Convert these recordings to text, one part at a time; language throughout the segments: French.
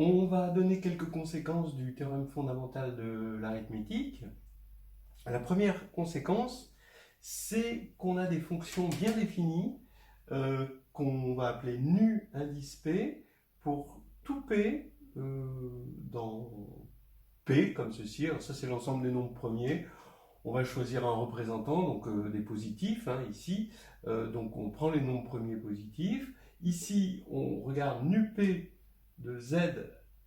On va donner quelques conséquences du théorème fondamental de l'arithmétique. La première conséquence, c'est qu'on a des fonctions bien définies qu'on va appeler nu indice P pour tout P dans P comme ceci. Alors ça, c'est l'ensemble des nombres premiers. On va choisir un représentant, donc des positifs, hein, ici. Donc on prend les nombres premiers positifs. Ici, on regarde nu P de z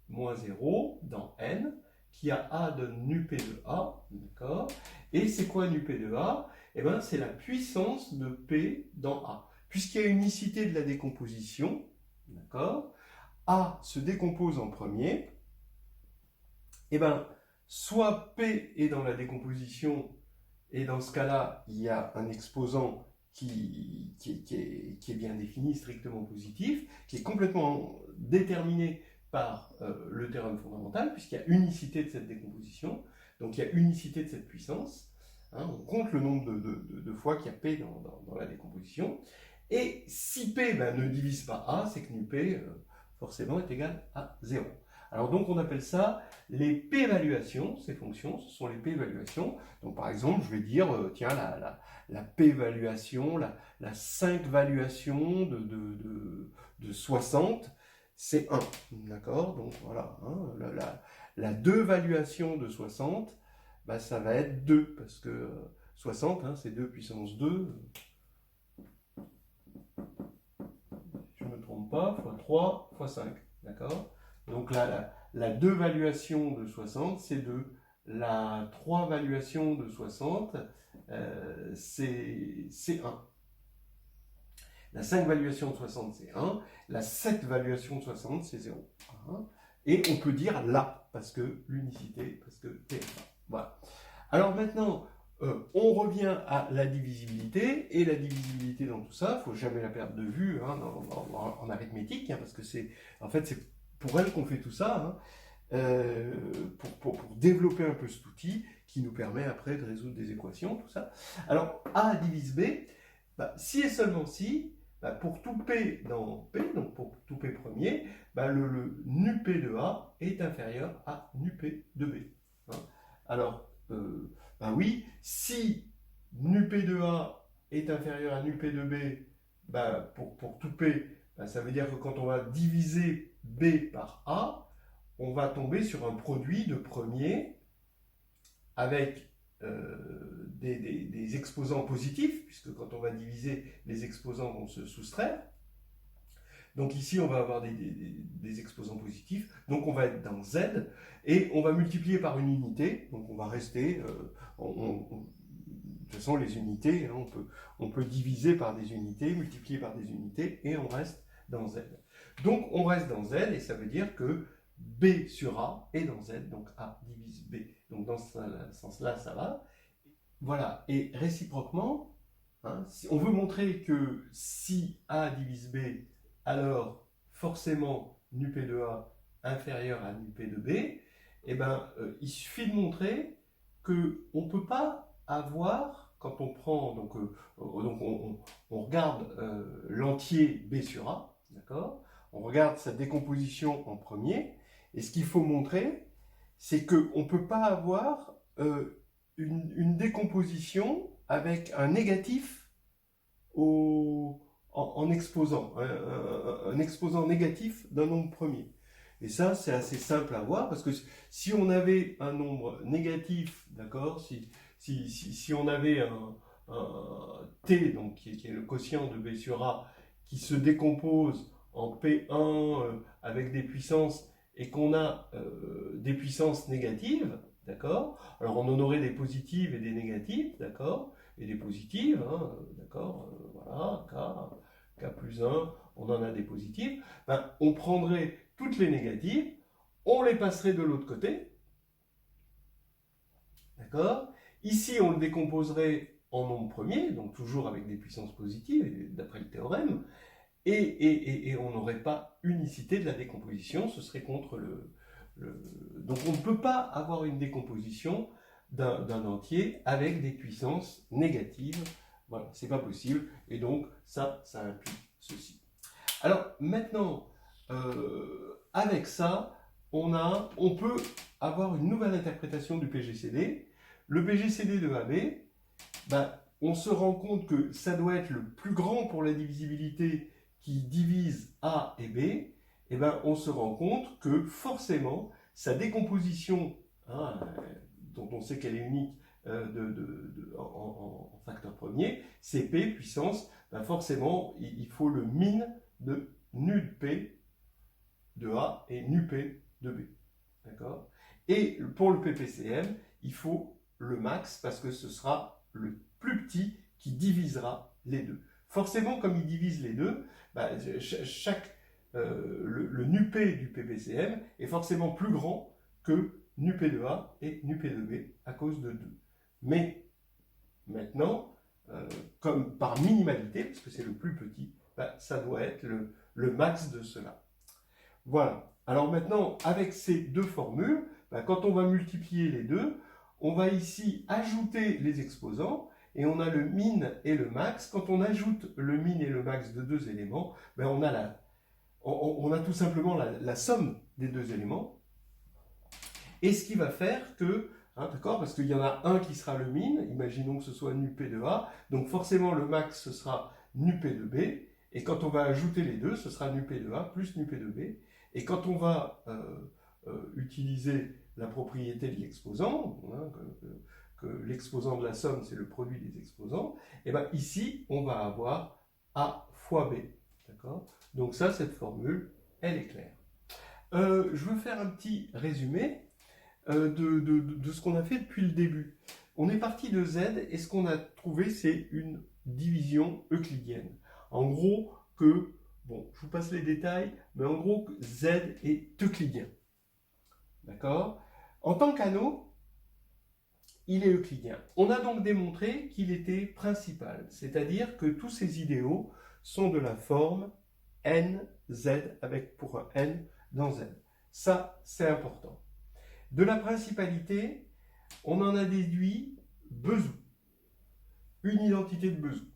moins 0 dans n, qui a a de nu P de a, d'accord. Et c'est quoi nu P de a? Eh bien, c'est la puissance de P dans a. Puisqu'il y a unicité de la décomposition, d'accord, a se décompose en premier, eh bien, soit P est dans la décomposition, et dans ce cas-là, il y a un exposant qui est bien défini, strictement positif, qui est complètement déterminé par le théorème fondamental, puisqu'il y a unicité de cette décomposition, donc il y a unicité de cette puissance. Hein, on compte le nombre de fois qu'il y a P dans la décomposition. Et si P ne divise pas A, c'est que nu P forcément est égal à 0. Alors donc on appelle ça les p-évaluations, ces fonctions, ce sont les p-évaluations. Donc par exemple, je vais dire, tiens, la p-évaluation, la 5-valuation de 60, c'est 1. D'accord? Donc voilà, hein, la 2-valuation de 60, bah, ça va être 2, parce que 60, hein, c'est 2 puissance 2, je ne me trompe pas, fois 3, fois 5. D'accord? Donc là, la 2 valuation de 60, c'est 2. La 3 valuation de 60, c'est 1. La 5 valuation de 60, c'est 1. La 7 valuation de 60, c'est 0. Et on peut dire là, parce que l'unicité, parce que T. Voilà. Alors maintenant, on revient à la divisibilité, et la divisibilité dans tout ça, il ne faut jamais la perdre de vue hein, en arithmétique, hein, parce que c'est pour elle qu'on fait tout ça, hein, pour développer un peu cet outil qui nous permet après de résoudre des équations, tout ça. Alors, A divise B, bah, si et seulement si, bah, pour tout P dans P, donc pour tout P premier, bah, le nu P de A est inférieur à nu P de B. Hein. Alors, ben oui, si nu P de A est inférieur à nu P de B, ben pour tout P, ben ça veut dire que quand on va diviser B par A, on va tomber sur un produit de premier avec des exposants positifs, puisque quand on va diviser, les exposants vont se soustraire. Donc ici, on va avoir des exposants positifs, donc on va être dans Z, et on va multiplier par une unité, donc on va rester, de toute façon les unités, hein, on peut diviser par des unités, multiplier par des unités, et on reste dans Z. Donc on reste dans Z, et ça veut dire que B sur A est dans Z, donc A divise B. Donc dans ce sens-là, ça va. Voilà, et réciproquement, hein, si on veut montrer que si A divise B, alors forcément nu P de A inférieur à nu P de B, eh ben, il suffit de montrer qu'on ne peut pas avoir, quand on prend, donc on regarde l'entier B sur A, d'accord? On regarde sa décomposition en premier, et ce qu'il faut montrer, c'est qu'on ne peut pas avoir une décomposition avec un négatif en exposant, un exposant négatif d'un nombre premier. Et ça, c'est assez simple à voir, parce que si on avait un nombre négatif, d'accord, si on avait un T, donc qui est le quotient de B sur A, qui se décompose en P1 avec des puissances, et qu'on a des puissances négatives, d'accord, alors on en aurait des positives et des négatives, d'accord, et des positives, hein, d'accord, voilà, K plus 1, on en a des positives, ben, on prendrait toutes les négatives, on les passerait de l'autre côté, d'accord. Ici, on le décomposerait en nombre premier, donc toujours avec des puissances positives, d'après le théorème, et on n'aurait pas unicité de la décomposition, ce serait contre Donc on ne peut pas avoir une décomposition d'un entier avec des puissances négatives. Voilà, c'est pas possible. Et donc ça implique ceci. Alors maintenant, avec ça, on peut avoir une nouvelle interprétation du PGCD. Le PGCD de AB, ben, on se rend compte que ça doit être le plus grand pour la divisibilité qui divise A et B. Et ben, on se rend compte que forcément, sa décomposition, hein, dont on sait qu'elle est unique en facteur premier, c'est P puissance, ben forcément, il faut le min de nu de P de A et nu P de B. D'accord? Et pour le PPCM, il faut le max parce que ce sera le plus petit qui divisera les deux. Forcément, comme il divise les deux, bah, le NuP du PPCM est forcément plus grand que NuP de A et NuP de B à cause de 2. Mais maintenant, comme par minimalité, parce que c'est le plus petit, bah, ça doit être le max de cela. Voilà. Alors maintenant, avec ces deux formules, bah, quand on va multiplier les deux, on va ici ajouter les exposants, et on a le min et le max. Quand on ajoute le min et le max de deux éléments, ben on a tout simplement la somme des deux éléments. Et ce qui va faire que, hein, d'accord, parce qu'il y en a un qui sera le min, imaginons que ce soit nu P de A, donc forcément le max ce sera nu P de B, et quand on va ajouter les deux, ce sera nu P de A plus nu P de B, et quand on va utiliser la propriété de l'exposant, hein, que l'exposant de la somme, c'est le produit des exposants, et bien ici, on va avoir A fois B. D'accord? Donc ça, cette formule, elle est claire. Je veux faire un petit résumé de ce qu'on a fait depuis le début. On est parti de Z, et ce qu'on a trouvé, c'est une division euclidienne. En gros, bon, je vous passe les détails, mais en gros, Z est euclidien. D'accord? En tant qu'anneau, il est euclidien. On a donc démontré qu'il était principal, c'est-à-dire que tous ces idéaux sont de la forme NZ avec pour un N dans Z. Ça, c'est important. De la principalité, on en a déduit Bezout, une identité de Bezout.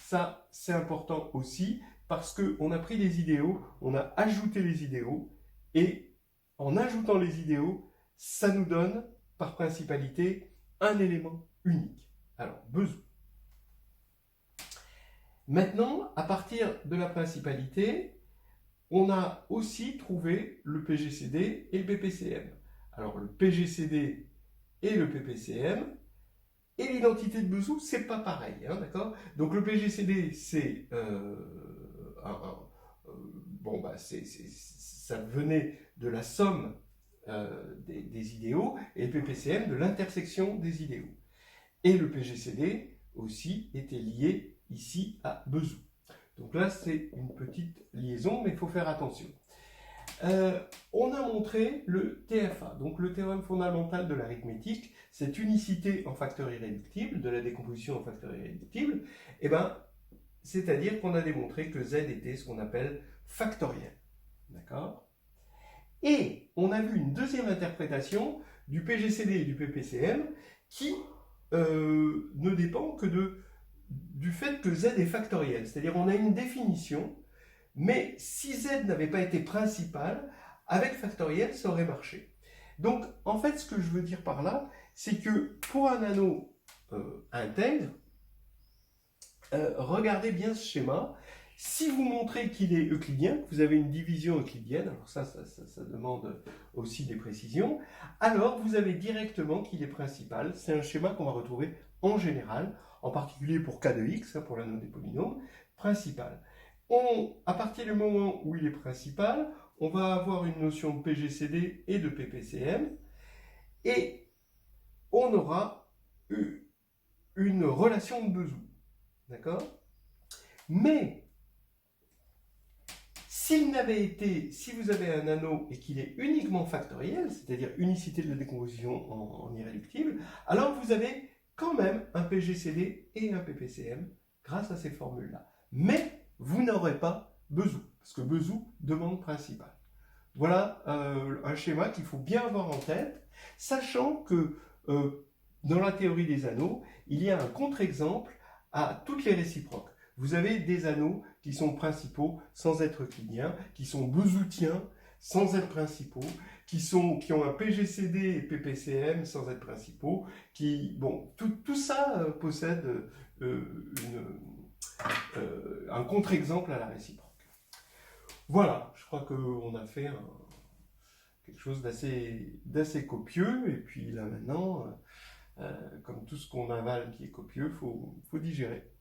Ça, c'est important aussi parce qu'on a pris des idéaux, on a ajouté les idéaux, et en ajoutant les idéaux, ça nous donne, par principalité, un élément unique. Alors, Bezout. Maintenant, à partir de la principalité, on a aussi trouvé le PGCD et le PPCM. Alors, le PGCD et le PPCM, et l'identité de Bezout, c'est pas pareil, hein, d'accord? Donc, le PGCD, c'est bon, bah, ça venait de la somme des idéaux, et le PPCM de l'intersection des idéaux. Et le PGCD aussi était lié ici à Bezout. Donc là, c'est une petite liaison, mais il faut faire attention. On a montré le TFA, donc le théorème fondamental de l'arithmétique, cette unicité en facteur irréductible, de la décomposition en facteur irréductible, et ben, c'est-à-dire qu'on a démontré que Z était ce qu'on appelle factoriel. D'accord? Et on a vu une deuxième interprétation du PGCD et du PPCM qui ne dépend que du fait que Z est factoriel. C'est-à-dire on a une définition, mais si Z n'avait pas été principal, avec factoriel, ça aurait marché. Donc, en fait, ce que je veux dire par là, c'est que pour un anneau intègre, regardez bien ce schéma. Si vous montrez qu'il est euclidien, que vous avez une division euclidienne, alors ça demande aussi des précisions, alors vous avez directement qu'il est principal. C'est un schéma qu'on va retrouver en général, en particulier pour K de X, hein, pour l'anneau des polynômes, principal. À partir du moment où il est principal, on va avoir une notion de PGCD et de PPCM, et on aura une relation de Bezout. D'accord? Mais si vous avez un anneau et qu'il est uniquement factoriel, c'est-à-dire unicité de la décomposition en irréductible, alors vous avez quand même un PGCD et un PPCM grâce à ces formules-là. Mais vous n'aurez pas Bezout, parce que Bezout demande principal. Voilà un schéma qu'il faut bien avoir en tête, sachant que dans la théorie des anneaux, il y a un contre-exemple à toutes les réciproques. Vous avez des anneaux qui sont principaux sans être euclidiens, qui sont bezoutiens sans être principaux, qui ont un PGCD et PPCM sans être principaux, bon, tout ça possède un contre-exemple à la réciproque. Voilà, je crois qu'on a fait quelque chose d'assez copieux, et puis là maintenant, comme tout ce qu'on avale qui est copieux, faut digérer.